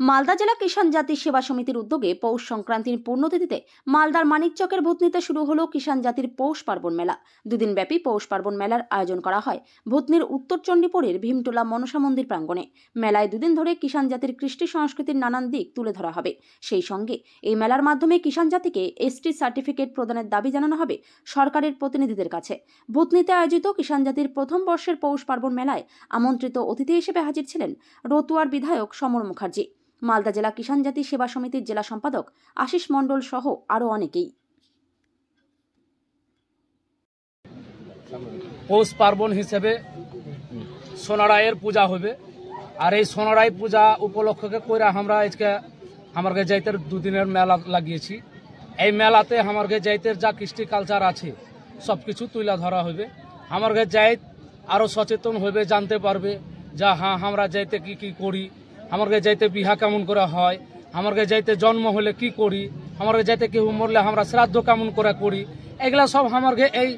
মালদা জেলা কিষাণ জাতি সেবা সমিতির উদ্যোগে পৌষ সংক্রান্তির পূর্ণতিথিতে মালদার মানিকচকের ভূতনিতে শুরু হলো কিষাণ জাতির পৌষ পার্বণ মেলা। দুদিন ব্যাপী পৌষ পার্বণ মেলার আয়োজন করা হয় ভূতনির উত্তর চণ্ডীপুরের ভীমটোলা মনসা মন্দির প্রাঙ্গণে। মেলায় দুদিন ধরে কিষাণ জাতির কৃষ্টি সংস্কৃতির নানান দিক তুলে ধরা হবে। সেই সঙ্গে এই মেলার মাধ্যমে কিষাণ জাতিকে এসটি সার্টিফিকেট প্রদানের দাবি জানানো হবে সরকারের প্রতিনিধিদের কাছে। ভূতনিতে আয়োজিত কিষাণ জাতির প্রথম বর্ষের পৌষ পার্বণ মেলায় আমন্ত্রিত অতিথি হিসেবে হাজির ছিলেন রতুয়ার বিধায়ক সমর মুখার্জি, মালদা জেলা কিষাণ জাতি সেবা সমিতির জেলা সম্পাদক আশিস মণ্ডল সহ আরো অনেকেই। পৌষ পার্বণ হিসেবে সোনারায়ের পূজা হবে, আর এই সোনারাই পূজা উপলক্ষকে করে আমরা আজকে আমাদের যাইতের দুদিনের মেলা লাগিয়েছি। এই মেলাতে আমাদের যাইতের যা কৃষ্টি কালচার আছে সব কিছু তুলে ধরা হবে। আমাদের যাইত আরও সচেতন হবে, জানতে পারবে যা হ্যাঁ আমরা যাইতে কি কি করি, আমাদের যাইতে বিহা কেমন করে হয়, আমাদের যাইতে জন্ম হলে কি করি, আমাদের যাইতে কেউ মরলে আমরা শ্রাদ্ধ কেমন করে করি, এগুলা সব আমাদের এই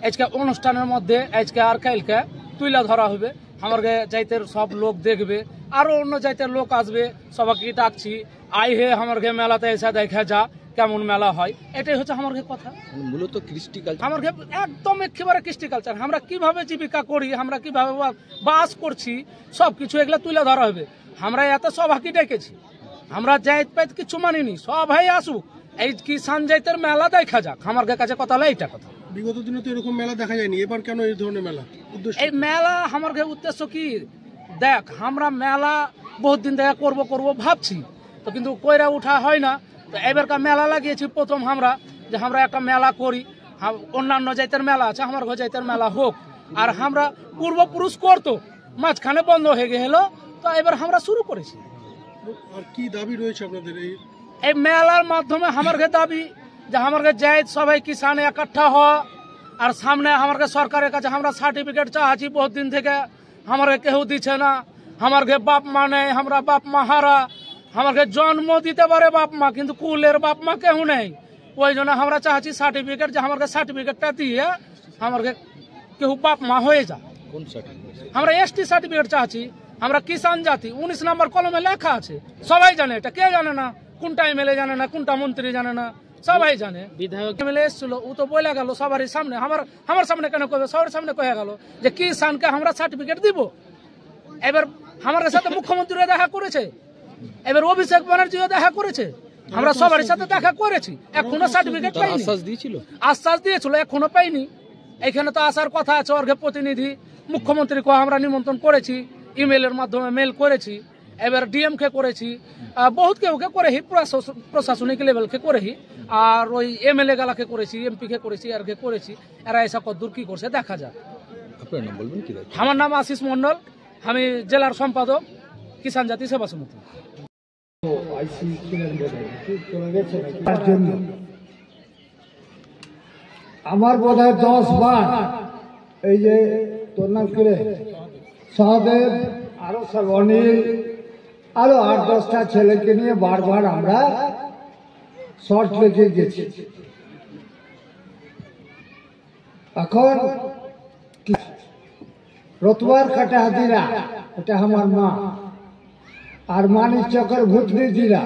আজকে অনুষ্ঠানের মধ্যে আজকে আর কালকে তুলে ধরা হবে। আমাদের যাইতের সব লোক দেখবে, আরও অন্য যাইতের লোক আসবে, সবাইকে ডাকছি আই হে আমাদের মেলাতে এসে দেখা যা কেমন মেলা হয়। এটাই হচ্ছে আমাদের কথা। মূলত কৃষ্টি কালচার আমাদের একদম একেবারে কৃষ্টি কালচার, আমরা কিভাবে জীবিকা করি, আমরা কিভাবে বাস করছি, সব কিছু এগুলা তুলে ধরা হবে। আমরা এত সবাইকে ডেকেছি, আমরা জায়ত পাইত কিছু মানিনি, সবাই আসুক, এই কিষাণ জাতের মেলা দেখা যাক। আমার কাছে কথা হলো এইটা কথা। বিগত দিনে তো এরকম মেলা দেখা যায়নি, এবার কেন এই ধরনের মেলা? এই মেলা আমার উদ্দেশ্য কি দেখ, আমরা মেলা বহুত দিন থেকে করবো ভাবছি, তো কিন্তু কইরা উঠা হয় না। তো এবারকার মেলা লাগিয়েছি প্রথম আমরা, যে আমরা একটা মেলা করি, অন্যান্য জাতের মেলা আছে, আমার ঘর জাতের মেলা হোক। আর আমরা পূর্বপুরুষ করতো, মাঝখানে বন্ধ হয়ে গেল, তো এবার আমরা শুরু করেছি। আর কি দাবি রয়েছে আপনাদের এই মেলার মাধ্যমে? আমার দাবি যে আমার জায়দ সবাই কিষানে একঠা হওয়া, আর সামনে আমার সরকারের কাছে আমরা সার্টিফিকেট চাচ্ছি বহুত দিন থেকে, আমার কেউ দিচ্ছে না। আমার বাপ মা নেই, আমরা বাপ মা হারা, আমাকে জন্ম দিতে পারে বাপ মা, কিন্তু কুলের বাপ মা কেউ নেই। ওই জন্য আমরা চাচ্ছি সার্টিফিকেট, যে আমার সার্টিফিকেটটা দিয়ে আমার কেউ বাপ মা হয়ে যায়। কোন সার্টিফিকেট? আমরা এসটি সার্টিফিকেট চাচ্ছি। আমরা কিষাণ জাতি 19 নম্বর কলমে লেখা আছে, সবাই জানে। এটা কে জানে না? কোনটা এমএলএ জানে না, কোনটা মন্ত্রী জানে না, সবাই জানে। বিধায়ক এমএলএ এসেছিল, ও তো বলে গেল সবারই সামনে, আমার সামনে কেন কবে, সবার সামনে কয়ে গেল যে কিষাণকে আমরা সার্টিফিকেট দিব। এবার আমাদের সাথে মুখ্যমন্ত্রীরা দেখা করেছে, এবার অভিষেক ব্যানার্জিও দেখা করেছে, আমরা সবার সাথে দেখা করেছি, এখনো সার্টিফিকেট পাইনি। আশ্বাস দিয়েছিল, এখনো পাইনি। এখানে তো আসার কথা আছে, অর্ঘে প্রতিনিধি মুখ্যমন্ত্রীকে আমরা নিমন্ত্রণ করেছি, ইমেলের মাধ্যমে মেল করেছি, এবার ডিএমকে করেছি, বহুত কেউকে করেহি, প্রশাসনিক লেভেলকে করেহি, আর ওই এমএলএ গালাকে করেছি, এমপিকে করেছি, আর করেছি। এরা এসব কদ্দূর কি করছে দেখা যাক। আপনার নাম বলবেন কি? আমার নাম আশিস মণ্ডল, আমি জেলার সম্পাদক কিষাণ জাতি সেবা সমিতি। আমার বোধ হয় 10 বার এই যে তোর নাম করে সহদেব, আরো সব অনিল, আরো 8-10টা ছেলেকে নিয়ে বারবার আমরা শর্ট লেগে গেছি। এখন রতুয়ার কাটা হাতিরা, এটা আমার মা, আর মানিকচকের ভূতনি দিরা,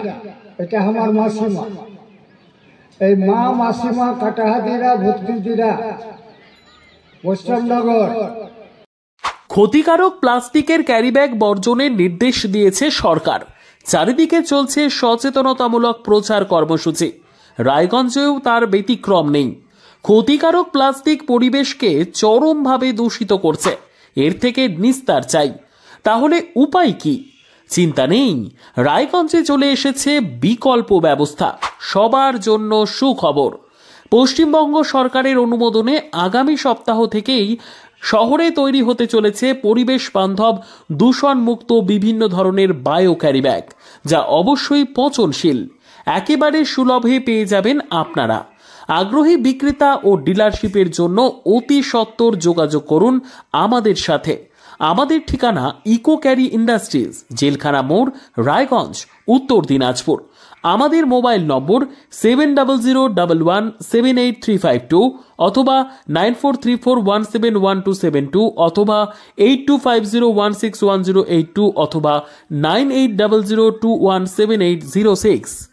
এটা আমার মাসিমা। এই মা, মাসিমা, কাটাহাতিরা, ভূতনি দিরা, পশ্চিমনগর। ক্ষতিকারক প্লাস্টিকের ক্যারিব্যাগ বর্জনের নির্দেশ দিয়েছে সরকার। চারিদিকে চলছে সচেতনতামূলক প্রচার কর্মসূচি, রায়গঞ্জেও তার ব্যতিক্রম নেই। ক্ষতিকারক প্লাস্টিক পরিবেশকে চরমভাবে দূষিত করছে, এর থেকে নিস্তার চাই। তাহলে উপায় কি? চিন্তা নেই, রায়গঞ্জে চলে এসেছে বিকল্প ব্যবস্থা। সবার জন্য সুখবর, পশ্চিমবঙ্গ সরকারের অনুমোদনে আগামী সপ্তাহ থেকেই শহরে তৈরি হতে চলেছে পরিবেশ বান্ধব দূষণমুক্ত বিভিন্ন ধরনের বায়ো ক্যারিব্যাগ, যা অবশ্যই পচনশীল। একেবারে সুলভে পেয়ে যাবেন আপনারা। আগ্রহী বিক্রেতা ও ডিলারশিপের জন্য অতি সত্বর যোগাযোগ করুন আমাদের সাথে। আমাদের ঠিকানা ইকো ক্যারি ইন্ডাস্ট্রিজ, জেলখানা মোড়, রায়গঞ্জ, উত্তর দিনাজপুর। আমাদের মোবাইল নম্বর 7001178352 অথবা 9434171272 অথবা 8250161082 অথবা 9800217806।